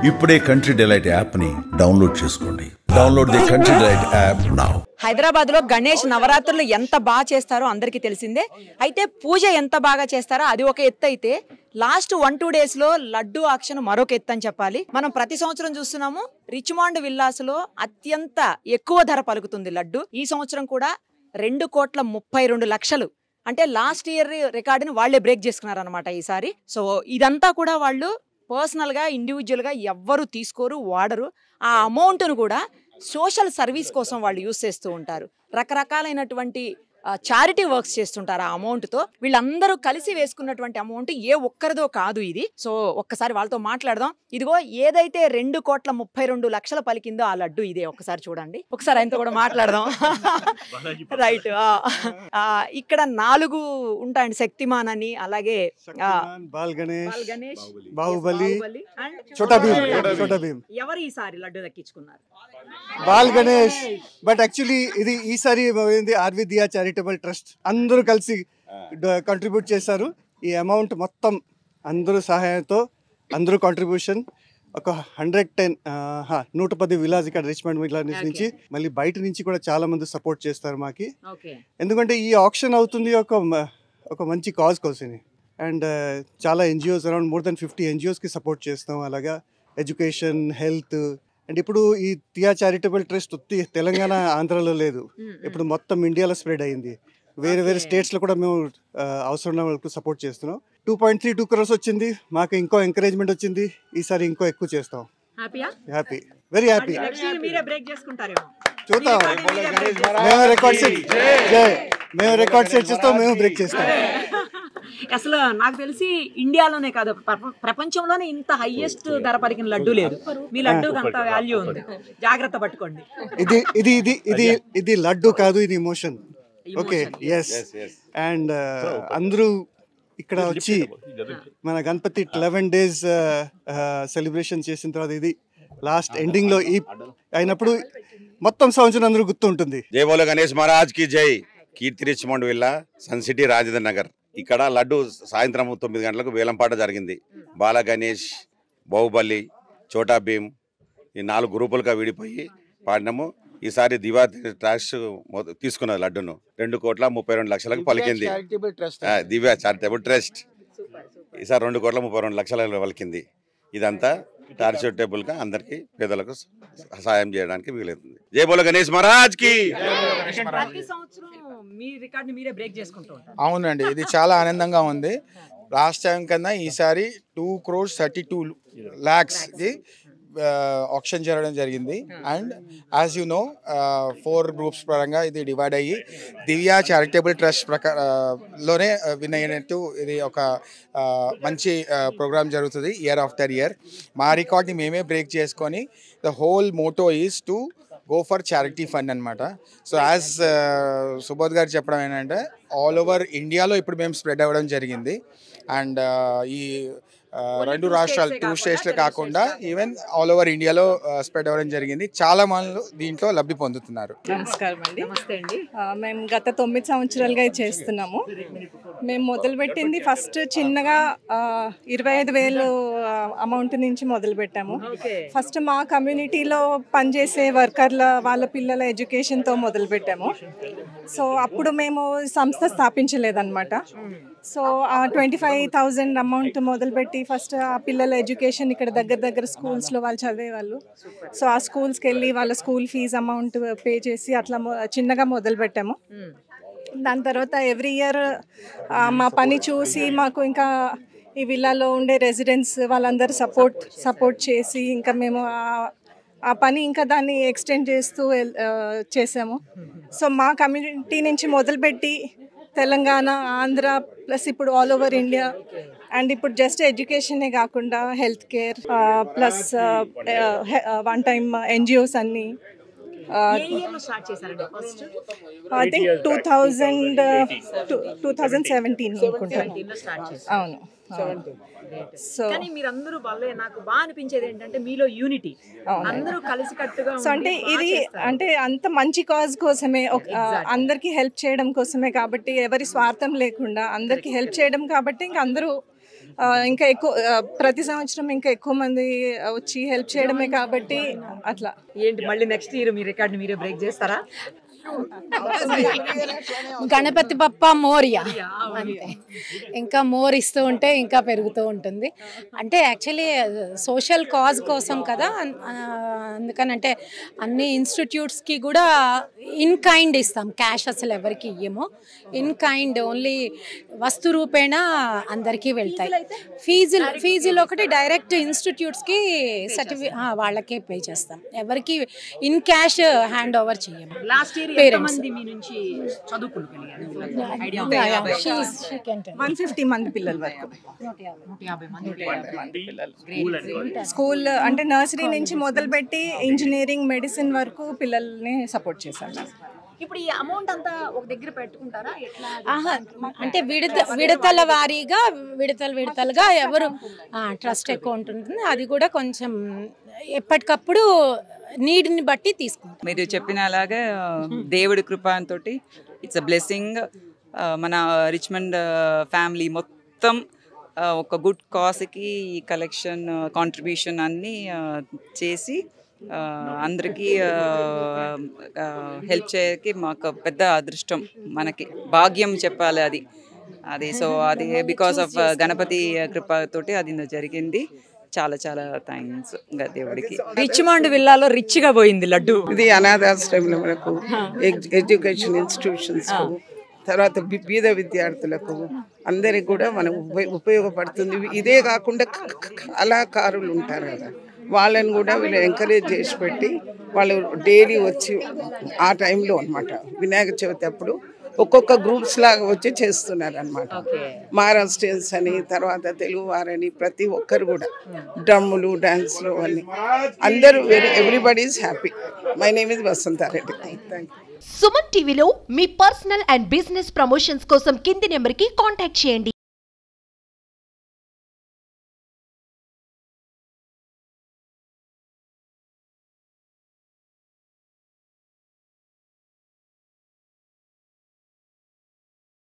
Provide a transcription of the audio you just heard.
ఇప్పుడే country delight app ని download చేసుకోండి. Download the country delight app now. Hyderabad లో గణేష్ నవరాత్రులు ఎంత బాగా చేస్తారో అందరికీ తెలిసిందే. అయితే పూజ ఎంత బాగా చేస్తారో అది ఒక ఎత్తు అయితే లాస్ట్ 1-2 డేస్ లో లడ్డు ఆక్షన్ మరొక ఎత్తు అని చెప్పాలి. మనం ప్రతి సంవత్సరం చూస్తున్నాము రిచ్మాండ్ విల్లాస్ లో అత్యంత ఎక్కువ ధర పలుకుతుంది లడ్డు. ఈ సంవత్సరం కూడా 2,32,00,000 అంటే లాస్ట్ ఇయర్ రికార్డుని వాళ్లే బ్రేక్ చేసుకున్నారు అనమాట ఈసారి. సో ఇదంతా కూడా వాళ్ళు పర్సనల్ గా ఇండివిజువల్ గా ఎవ్వరు తీసుకోరు, వాడరు. ఆ అమౌంట్ ను కూడా సోషల్ సర్వీస్ కోసం వాళ్ళు యూజ్ చేస్తూ ఉంటారు. రకరకాలైనటువంటి చారిటీ వర్క్స్ చేస్తుంటారు. ఆ అమౌంట్ తో వీళ్ళందరూ కలిసి వేసుకున్నటువంటి అమౌంట్ ఏ ఒక్కరిదో కాదు ఇది. సో ఒక్కసారి వాళ్ళతో మాట్లాడదాం. ఇదిగో ఏదైతే 2,32,00,000 పలికిందో ఆ లడ్డు ఇదే. ఒక్కసారి చూడండి, ఒకసారి ఆయనతో కూడా మాట్లాడదాం. రైట్. ఇక్కడ 4 ఉంటాయండి, శక్తిమాన్ అని, అలాగే బాల్ గణేష్, బాహుబలి, చోటా భీమ్. ఎవరు ఈసారి లడ్డు దక్కించుకున్నారు? బాల్ గణేష్. బట్ యాక్చువల్లీ ఇది ఈసారి ఆర్వి దియా చారిటబుల్ ట్రస్ట్ అందరూ కలిసి కంట్రిబ్యూట్ చేశారు. ఈ అమౌంట్ మొత్తం అందరూ సహాయంతో, అందరూ కాంట్రిబ్యూషన్ ఒక 110 విలాస్ ఇక్కడ రిచ్మండ్ విలాస్ నుంచి, మళ్ళీ బయట నుంచి కూడా చాలా మంది సపోర్ట్ చేస్తారు మాకి. ఎందుకంటే ఈ ఆక్షన్ అవుతుంది ఒక మంచి కాజ్ కోసం. అండ్ చాలా ఎన్జిఓస్, అరౌండ్ మోర్ దెన్ 50 ఎన్జిఓస్కి సపోర్ట్ చేస్తాం. అలాగా ఎడ్యుకేషన్, హెల్త్. అండ్ ఇప్పుడు ఈ దియా చారిటబుల్ ట్రస్ట్ తెలంగాణ, ఆంధ్రాలో లేదు, ఇప్పుడు మొత్తం ఇండియాలో స్ప్రెడ్ అయింది. వేరే స్టేట్స్లో కూడా మేము అవసరం ఉన్న వాళ్ళకు సపోర్ట్ చేస్తున్నాం. 2.32 crores వచ్చింది. మాకు ఇంకో ఎంకరేజ్మెంట్ వచ్చింది. ఈసారి ఇంకో ఎక్కువ చేస్తాం. Happy, very happy. చూద్దాం. మేము రికార్డ్ సెట్ చేస్తాం, మేము బ్రేక్ చేస్తాం. అసలు నాకు తెలిసి ఇండియాలోనే కాదు, ప్రపంచంలోనే ఇంత హైయెస్ట్ ధర పలికిన లడ్డు లేదు. మీ లడ్డూకి అంత వాల్యూ ఉంది. జాగ్రత్త పట్టుకోండి. ఇది లడ్డు కాదు, ఇది ఇమోషన్. Okay, yes. అండ్ అందరూ ఇక్కడ వచ్చి మన గణపతి 11 days సెలబ్రేషన్ చేసిన తర్వాత ఇది లాస్ట్ ఎండింగ్ లో అయినప్పుడు మొత్తం సంవత్సరం అందరూ గుర్తు ఉంటుంది. జై బోలో గణేష్ మహారాజ్ కి జై. Keerthi Richmond villa, Sun City, Rajendra Nagar. ఇక్కడ లడ్డు సాయంత్రం 9 గంటలకు వేలంపాట జరిగింది. బాల గణేష్, బాహుబలి, చోటా భీమ్ ఈ 4 గ్రూపులుగా విడిపోయి పాడినాము. ఈసారి దివా ట్రస్ట్ తీసుకున్నది లడ్డును 2,32,00,000 పలికింది. దివ్యా చారిటబుల్ ట్రస్ట్ ఈసారి 2,32,00,000 పలికింది. ఇదంతా చారిటబుల్ గా అందరికి పేదలకు సహాయం చేయడానికి వీలవుతుంది. జై బోలో గణేష్ మహారాజ్ కి. అవునండి, ఇది చాలా ఆనందంగా ఉంది. లాస్ట్ టైం కన్నా ఈసారి 2,32,00,000 ఆప్షన్ జరగడం జరిగింది. And as you know 4 groups పరంగా ఇది డివైడ్ అయ్యి దివ్యా చారిటబుల్ ట్రస్ట్ లోనే విన్ అయినట్టు ఇది ఒక మంచి ప్రోగ్రామ్ జరుగుతుంది ఇయర్ ఆఫ్టర్ ఇయర్. మా రికార్డ్ని మేమే బ్రేక్ చేసుకొని the whole Moto is to go for charity fund అనమాట. సో యాజ్ సుబోధ్ గారు చెప్పడం ఏంటంటే ఆల్ ఓవర్ ఇండియాలో ఇప్పుడు మేము స్ప్రెడ్ అవ్వడం జరిగింది. అండ్ ఈ 2 రాష్ట్రాలు 2 స్టేట్స్లో కాకుండా ఈవెన్ ఆల్ ఓవర్ ఇండియాలో స్ప్రెడ్ అవ్వడం జరిగింది. చాలా మంది దీంట్లో లబ్ధి పొందుతున్నారు. నమస్కారం అండి. మేము గత 9 సంవత్సరాలుగా చేస్తున్నాము. మేము మొదలుపెట్టింది ఫస్ట్ చిన్నగా 25,000 అమౌంట్ నుంచి మొదలుపెట్టాము. ఫస్ట్ మా కమ్యూనిటీలో పనిచేసే వర్కర్ల వాళ్ళ పిల్లల ఎడ్యుకేషన్తో మొదలుపెట్టాము. సో అప్పుడు మేము సంస్థ స్థాపించలేదన్నమాట. సో ఆ 25,000 అమౌంట్ మొదలుపెట్టి ఫస్ట్ ఆ పిల్లల ఎడ్యుకేషన్ ఇక్కడ దగ్గర స్కూల్స్లో వాళ్ళు చదివేవాళ్ళు. సో ఆ స్కూల్స్కి వెళ్ళి వాళ్ళ స్కూల్ ఫీజు అమౌంట్ పే చేసి అట్లా చిన్నగా మొదలుపెట్టాము. దాని తర్వాత ఎవ్రీ ఇయర్ మా పని చూసి మాకు ఇంకా ఈ విల్లాలో ఉండే రెసిడెంట్స్ వాళ్ళందరూ సపోర్ట్ చేసి ఇంకా మేము ఆ పని ఇంకా దాన్ని ఎక్స్టెండ్ చేస్తూ చేసాము. సో మా కమ్యూనిటీ నుంచి మొదలుపెట్టి తెలంగాణ, ఆంధ్ర ప్లస్ ఇప్పుడు ఆల్ ఓవర్ ఇండియా. అండ్ ఇప్పుడు జస్ట్ ఎడ్యుకేషనే కాకుండా health care plus 1 time NGOs అన్నీ. ఐ థింక్ 2017 అనుకుంటాను. అవును. సో మీరందరూ నాకు బాగా అనిపించేది ఏంటంటే మీలో యూనిటీ, అందరూ కలిసి కట్టుగా. సో అంటే ఇది అంటే అంత మంచి కాజ్ కోసమే, అందరికీ హెల్ప్ చేయడం కోసమే కాబట్టి, ఎవరి స్వార్థం లేకుండా అందరికీ హెల్ప్ చేయడం కాబట్టి ఇంకా అందరూ ఇంకా ఎక్కువ ప్రతి సంవత్సరం ఇంకా ఎక్కువ మంది వచ్చి హెల్ప్ చేయడమే కాబట్టి అట్లా. ఏంటి మళ్ళీ నెక్స్ట్ ఇయర్ మీ రికార్డ్ని మీరే బ్రేక్ చేస్తారా? గణపతి బప్ప మోరియా అంతే. ఇంకా మోర్ ఇస్తూ ఉంటే ఇంకా పెరుగుతూ ఉంటుంది. అంటే యాక్చువల్లీ సోషల్ కాజ్ కోసం కదా, అందుకనంటే అన్ని ఇన్స్టిట్యూట్స్కి కూడా ఇన్ కైండ్ ఇస్తాం, క్యాష్ అసలు ఎవరికి ఇయ్యము. ఇన్ కైండ్ ఓన్లీ వస్తు రూపేణ అందరికీ వెళ్తాయి. ఫీజులు ఒకటి డైరెక్ట్ ఇన్స్టిట్యూట్స్కి వాళ్ళకే పే చేస్తాం, ఎవరికి ఇన్ క్యాష్ హ్యాండ్ ఓవర్ చేయము. లాస్ట్ ఇయర్ పేరెంట్స్ 150 మంది పిల్లల వరకు స్కూల్ అంటే నర్సరీ నుంచి మొదలుపెట్టి ఇంజనీరింగ్, మెడిసిన్ వరకు పిల్లల్ని సపోర్ట్ చేశారు. ఇప్పుడు ఈ అమౌంట్ అంతా ఒక దగ్గర పెట్టుకుంటారా? అంటే విడతల వారీగా విడతలుగా ఎవరు ట్రస్ట్ అకౌంట్ ఉంటుంది, అది కూడా కొంచెం ఎప్పటికప్పుడు నీడ్ని బట్టి తీసుకుంటాం. మీరు చెప్పిన అలాగే దేవుడి కృపతో ఇట్స్ అ బ్లెస్సింగ్. మన రిచ్మండ్ ఫ్యామిలీ మొత్తం ఒక గుడ్ కాజ్కి కలెక్షన్ కాంట్రిబ్యూషన్ అన్నీ చేసి అందరికీ హెల్ప్ చేయడానికి మాకు పెద్ద అదృష్టం, మనకి భాగ్యం చెప్పాలి అది. సో అది బికాస్ ఆఫ్ గణపతి కృపతోటి అది జరిగింది. చాలా చాలా థ్యాంక్స్ దేవుడికి. రిచ్మండ్ విల్లాలో రిచ్ గా పోయింది లడ్డు. ఇది అనాథాశ్రమాలకు, ఎడ్యుకేషన్ ఇన్స్టిట్యూషన్స్, తర్వాత బీద విద్యార్థులకు అందరికి కూడా మనం ఉపయోగపడుతుంది. ఇదే కాకుండా కళాకారులు ఉంటారు కదా, వాళ్ళని కూడా వీళ్ళు ఎంకరేజ్ చేసి పెట్టి వాళ్ళు డైలీ వచ్చి ఆ టైంలో అన్నమాట వినాయక చవితి అప్పుడు ఒక్కొక్క గ్రూప్స్ లాగా వచ్చి చేస్తున్నారు అనమాట. మహారాష్ట్రియన్స్ అని, తర్వాత తెలుగు వారని, ప్రతి ఒక్కరు కూడా డ్రమ్ములు, డాన్స్లు అన్ని అందరూ everybody is happy. My name is Vasantha Reddy. Thank you. Suman టీవీలో మీ పర్సనల్ అండ్ బిజినెస్ ప్రమోషన్స్ కోసం కింది నెంబర్కి కాంటాక్ట్ చేయండి.